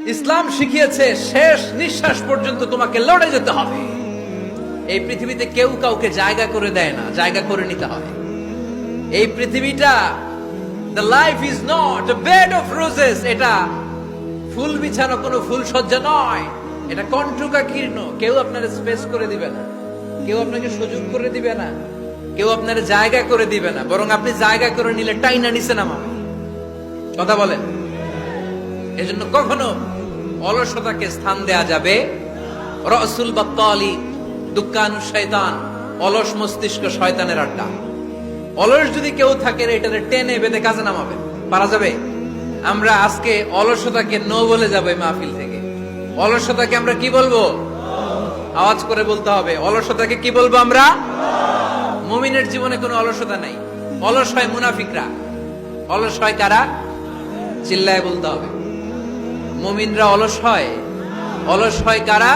ইসলাম শিখিয়েছে শেষ নিঃশ্বাস পর্যন্ত তোমাকে লড়ে যেতে হবে। এই পৃথিবীতে কেউ কাউকে জায়গা করে দেয় না, জায়গা করে নিতে হয়। এই পৃথিবীটা the life is not a bed of roses, এটা ফুল বিছানো কোনো ফুল সজ্জা নয়, এটা কণ্টকাকীর্ণ। কেউ আপনার স্পেস করে দিবে না, কেউ আপনাকে সুযোগ করে দিবে না, কেউ আপনার জায়গা করে দিবে না, বরং আপনি জায়গা করে নিলে টাইনা নিচে নামাবে। কথা বলেন। এজন্য কখনো অলসতাকে স্থান দেয়া যাবে। রসুল বাত্তালি দুঃখানু শয়তান, অলস মস্তিষ্ক শয়তানের আড্ডা। অলস যদি কেউ থাকে এটারে টেনে বেঁধে কাজে নামাবে, পারা যাবে? আমরা আজকে অলসতাকে নো বলে যাবো এই মাহফিল থেকে। অলসতাকে আমরা কি বলবো? আওয়াজ করে বলতে হবে। অলসতাকে কি বলবো আমরা? মুমিনের জীবনে কোনো অলসতা নাই। অলস হয় মুনাফিকরা। অলস হয় কারা? চিল্লায় বলতে হবে। মুমিনরা অলস হয়। অলস হয় কারা?